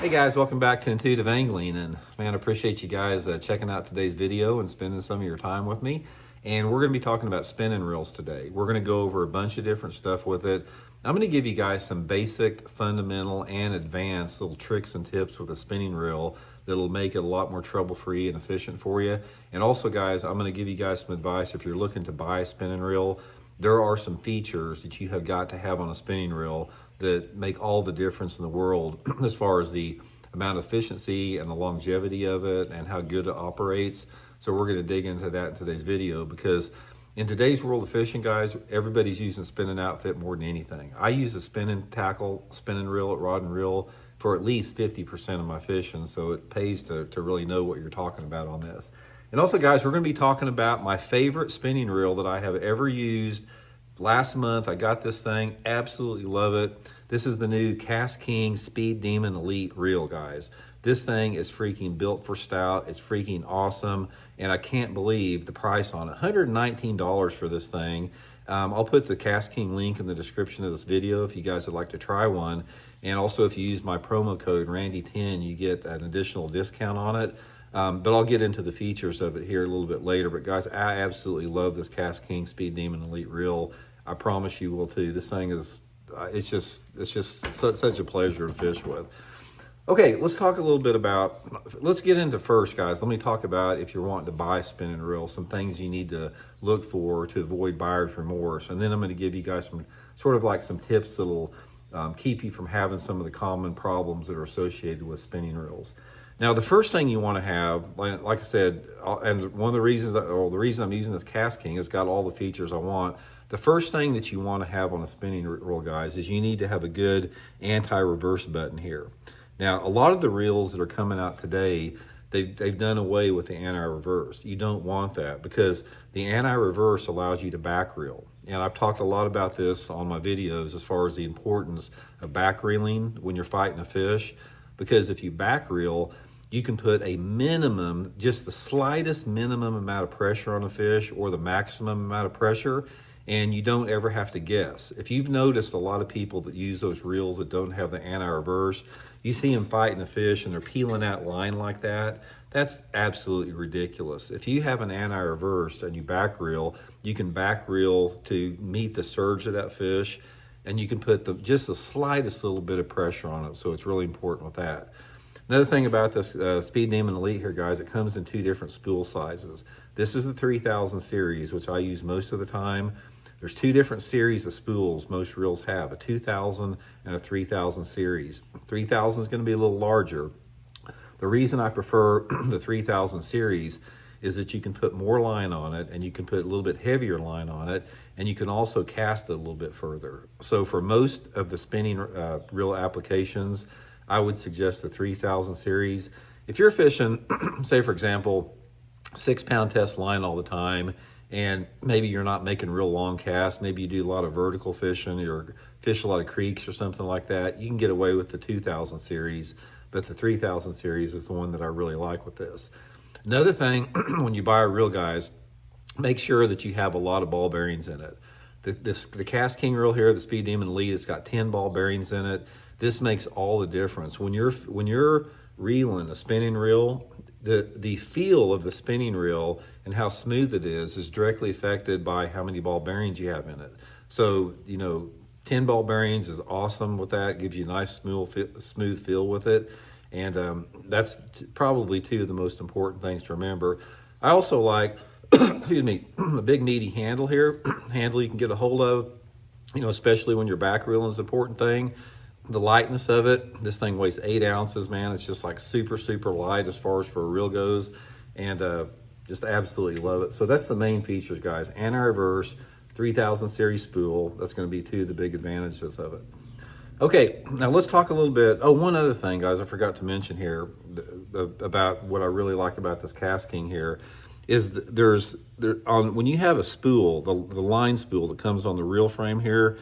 Hey guys, welcome back to Intuitive Angling, and man, I appreciate you guys checking out today's video and spending some of your time with me. And we're going to be talking about spinning reels today. We're going to go over a bunch of different stuff with it. I'm going to give you guys some basic, fundamental, and advanced little tricks and tips with a spinning reel that'll make it a lot more trouble-free and efficient for you. And also guys, I'm going to give you guys some advice if you're looking to buy a spinning reel. There are some features that you have got to have on a spinning reel that make all the difference in the world as far as the amount of efficiency and the longevity of it and how good it operates. So we're going to dig into that in today's video, because in today's world of fishing, guys, everybody's using spinning outfit more than anything. I use a spinning tackle, spinning reel at Rod and Reel for at least 50% of my fishing, so it pays to really know what you're talking about on this. And also, guys, we're going to be talking about my favorite spinning reel that I have ever used. Last month, I got this thing, absolutely love it. This is the new Cast King Speed Demon Elite reel, guys. This thing is freaking built for stout. It's freaking awesome, and I can't believe the price on it. $119 for this thing. I'll put the Cast King link in the description of this video if you guys would like to try one. And also, if you use my promo code Randy10, you get an additional discount on it. But I'll get into the features of it here a little bit later. But guys, I absolutely love this Cast King Speed Demon Elite reel. I promise you will too. This thing is, it's just such a pleasure to fish with. Okay, let's talk a little bit about, let's get into first, guys. Let me talk about, if you're wanting to buy a spinning reel, some things you need to look for to avoid buyer's remorse. And then I'm going to give you guys some sort of like some tips that'll keep you from having some of the common problems that are associated with spinning reels. Now, the first thing you want to have, like I said, and one of the reasons, or the reason I'm using this Cast King, it's got all the features I want. The first thing that you want to have on a spinning reel, guys, is you need to have a good anti-reverse button here. Now, a lot of the reels that are coming out today, they've done away with the anti-reverse. You don't want that, because the anti-reverse allows you to back reel. And I've talked a lot about this on my videos as far as the importance of back reeling when you're fighting a fish, because if you back reel, you can put a minimum, just the slightest minimum amount of pressure on a fish or the maximum amount of pressure, and you don't ever have to guess. If you've noticed a lot of people that use those reels that don't have the anti-reverse, you see them fighting a fish and they're peeling that line like that. That's absolutely ridiculous. If you have an anti-reverse and you back reel, you can back reel to meet the surge of that fish, and you can put just the slightest little bit of pressure on it. So it's really important with that. Another thing about this Speed Demon Elite here, guys, it comes in two different spool sizes. This is the 3000 series, which I use most of the time. There's two different series of spools most reels have, a 2000 and a 3000 series. 3000 is going to be a little larger. The reason I prefer the 3000 series is that you can put more line on it, and you can put a little bit heavier line on it, and you can also cast it a little bit further. So for most of the spinning reel applications, I would suggest the 3000 series. If you're fishing, say for example, 6-pound test line all the time, and maybe you're not making real long casts, maybe you do a lot of vertical fishing or fish a lot of creeks or something like that, you can get away with the 2000 series, but the 3000 series is the one that I really like with this. Another thing, when you buy a reel, guys, make sure that you have a lot of ball bearings in it. The Cast King reel here, the Speed Demon Elite, it's got 10 ball bearings in it. This makes all the difference. When you're reeling a spinning reel, the feel of the spinning reel and how smooth it is directly affected by how many ball bearings you have in it. So, 10 ball bearings is awesome with that. It gives you a nice smooth feel with it. And that's probably two of the most important things to remember. I also like, excuse me, a big meaty handle here. Handle you can get a hold of, especially when you're back reeling is an important thing. The lightness of it, this thing weighs 8 ounces, man. It's just like super, super light as far as for a reel goes, and just absolutely love it. So that's the main features, guys. Anti-reverse, 3000 series spool. That's going to be two of the big advantages of it. Okay, now let's talk a little bit. Oh, one other thing, guys, I forgot to mention here about what I really like about this Cast King here is when you have a spool, the line spool that comes on the reel frame here,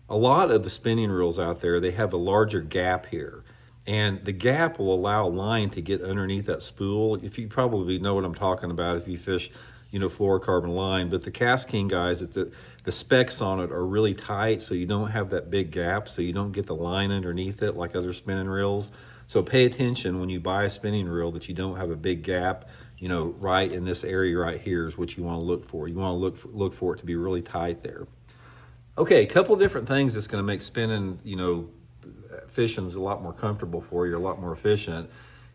a lot of the spinning reels out there, they have a larger gap here. And the gap will allow line to get underneath that spool. If you probably know what I'm talking about if you fish, fluorocarbon line. But the Cast King, guys, the specs on it are really tight, so you don't have that big gap, so you don't get the line underneath it like other spinning reels. So pay attention when you buy a spinning reel that you don't have a big gap, right in this area right here is what you want to look for. You want to look for it to be really tight there. Okay, a couple different things that's going to make spinning, fishing is a lot more comfortable for you, a lot more efficient,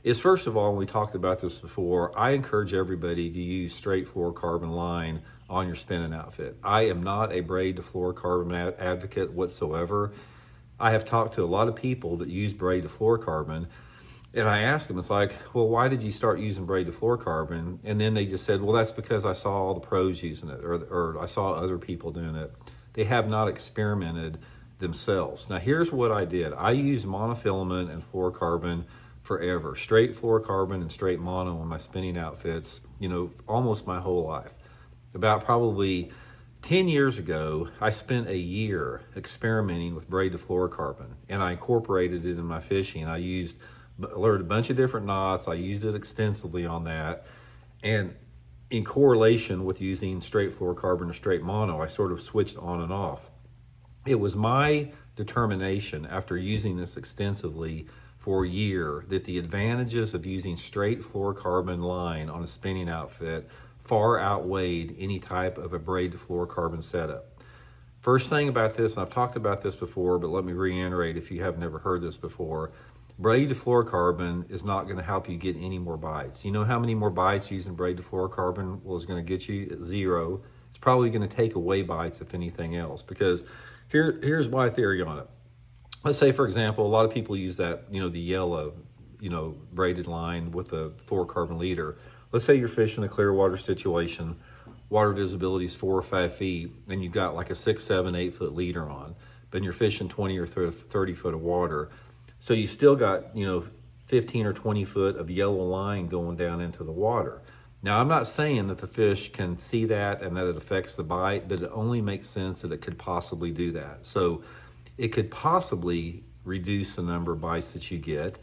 is first of all, and we talked about this before, I encourage everybody to use straight fluorocarbon line on your spinning outfit. I am not a braid to fluorocarbon advocate whatsoever. I have talked to a lot of people that use braid to fluorocarbon, and I asked them, it's like, well, why did you start using braid to fluorocarbon? And then they just said, well, that's because I saw all the pros using it, or I saw other people doing it. They have not experimented themselves. Now, here's what I did. I used monofilament and fluorocarbon forever, straight fluorocarbon and straight mono on my spinning outfits, almost my whole life. About probably 10 years ago, I spent a year experimenting with braid to fluorocarbon, and I incorporated it in my fishing. I learned a bunch of different knots. I used it extensively on that, and in correlation with using straight fluorocarbon or straight mono, I sort of switched on and off. It was my determination after using this extensively for a year that the advantages of using straight fluorocarbon line on a spinning outfit far outweighed any type of a braid to fluorocarbon setup. First thing about this, and I've talked about this before, but let me reiterate if you have never heard this before, braid to fluorocarbon is not going to help you get any more bites. You know how many more bites using braid to fluorocarbon is going to get you? 0. It's probably going to take away bites if anything else, because here's my theory on it. Let's say, for example, a lot of people use that, the yellow, braided line with the fluorocarbon leader. Let's say you're fishing a clear water situation, water visibility is 4 or 5 feet, and you've got like a 6, 7, 8 foot leader on, but you're fishing 20 or 30 foot of water. So you still got, 15 or 20 foot of yellow line going down into the water. Now, I'm not saying that the fish can see that and that it affects the bite, but it only makes sense that it could possibly do that. So it could possibly reduce the number of bites that you get,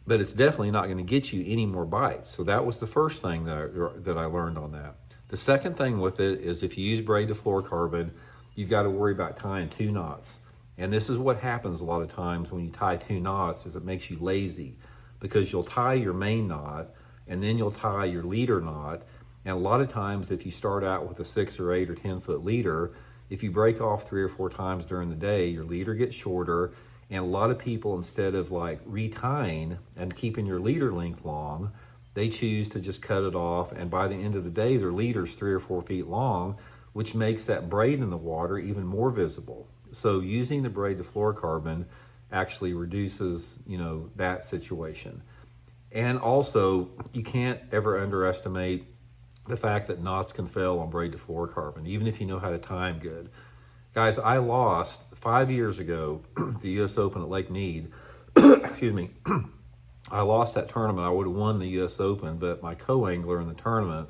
but it's definitely not going to get you any more bites. So that was the first thing that I learned on that. The second thing with it is if you use braid to fluorocarbon, you've got to worry about tying 2 knots. And this is what happens a lot of times when you tie 2 knots is it makes you lazy, because you'll tie your main knot and then you'll tie your leader knot. And a lot of times if you start out with a 6 or 8 or 10 foot leader, if you break off 3 or 4 times during the day, your leader gets shorter. And a lot of people, instead of like retying and keeping your leader length long, they choose to just cut it off. And by the end of the day, their leader's 3 or 4 feet long, which makes that braid in the water even more visible. So using the braid to fluorocarbon actually reduces, that situation. And also, you can't ever underestimate the fact that knots can fail on braid to fluorocarbon, even if you know how to tie them good. Guys, I lost 5 years ago the U.S. Open at Lake Mead. Excuse me. I lost that tournament. I would have won the U.S. Open, but my co-angler in the tournament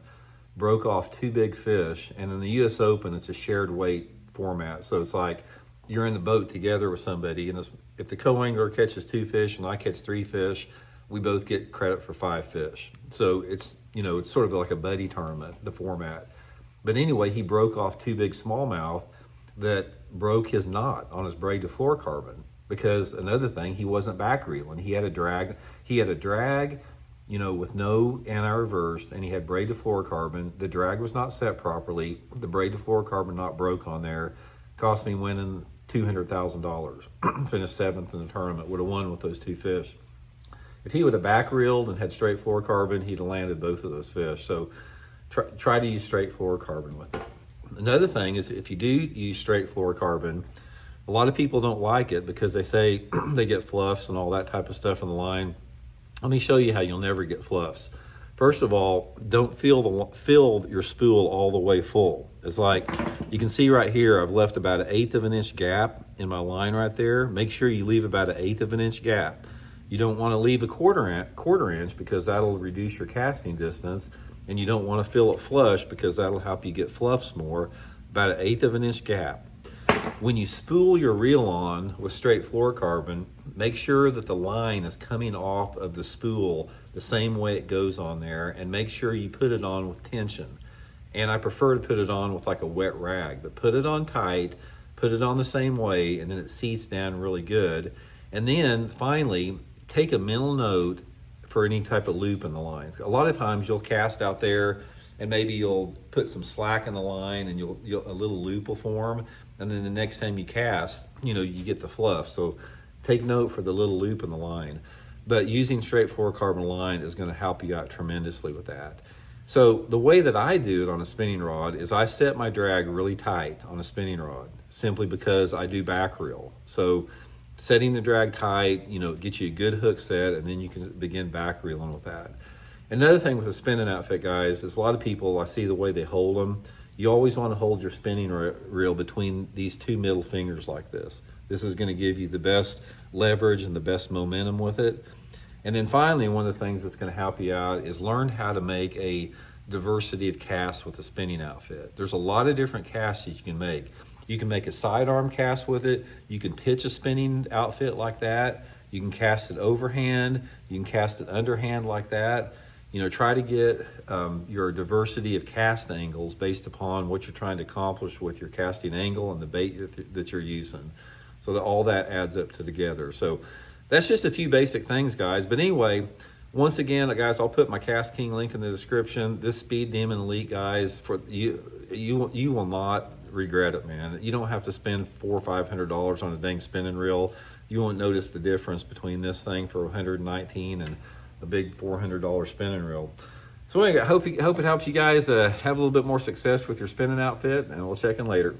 broke off 2 big fish. And in the U.S. Open, it's a shared weight format. So it's like you're in the boat together with somebody, and if the co-angler catches 2 fish and I catch 3 fish, we both get credit for 5 fish. So it's, it's sort of like a buddy tournament, the format. But anyway, he broke off 2 big smallmouth that broke his knot on his braid to fluorocarbon, because another thing, he wasn't back reeling. He had a drag, with no anti-reverse, and he had braid to fluorocarbon. The drag was not set properly. The braid to fluorocarbon knot broke on there. Cost me winning $200,000. Finished 7th in the tournament. Would have won with those 2 fish. If he would have back reeled and had straight fluorocarbon, he'd have landed both of those fish. So try to use straight fluorocarbon with it. Another thing is if you do use straight fluorocarbon, a lot of people don't like it because they say they get fluffs and all that type of stuff in the line. Let me show you how you'll never get fluffs. First of all, don't fill your spool all the way full. It's like, you can see right here, I've left about 1/8 of an inch gap in my line right there. Make sure you leave about 1/8 of an inch gap. You don't want to leave a quarter inch because that'll reduce your casting distance, and you don't want to fill it flush because that'll help you get fluffs more. About 1/8 of an inch gap. When you spool your reel on with straight fluorocarbon, make sure that the line is coming off of the spool the same way it goes on there, and make sure you put it on with tension. And I prefer to put it on with like a wet rag, but put it on tight, put it on the same way, and then it seats down really good. And then finally, take a mental note for any type of loop in the line. A lot of times you'll cast out there and maybe you'll put some slack in the line and you'll a little loop will form, and then the next time you cast, you get the fluff. So take note for the little loop in the line. But using straight fluorocarbon line is going to help you out tremendously with that. So the way that I do it on a spinning rod is I set my drag really tight on a spinning rod, simply because I do back reel. So setting the drag tight, get you a good hook set, and then you can begin back reeling with that. Another thing with a spinning outfit, guys, is a lot of people, I see the way they hold them. You always want to hold your spinning reel between these two middle fingers like this. This is going to give you the best leverage and the best momentum with it. And then finally, one of the things that's going to help you out is learn how to make a diversity of casts with a spinning outfit. There's a lot of different casts that you can make. You can make a sidearm cast with it. You can pitch a spinning outfit like that. You can cast it overhand. You can cast it underhand like that. Try to get your diversity of cast angles based upon what you're trying to accomplish with your casting angle and the bait that you're using. So that all that adds up together. So that's just a few basic things, guys. But anyway, once again, guys, I'll put my Cast King link in the description. This Speed Demon Elite, guys, for you will not regret it, man. You don't have to spend $400 or $500 on a dang spinning reel. You won't notice the difference between this thing for $119 and a big $400 spinning reel. So anyway, I hope it helps you guys have a little bit more success with your spinning outfit, and we'll check in later.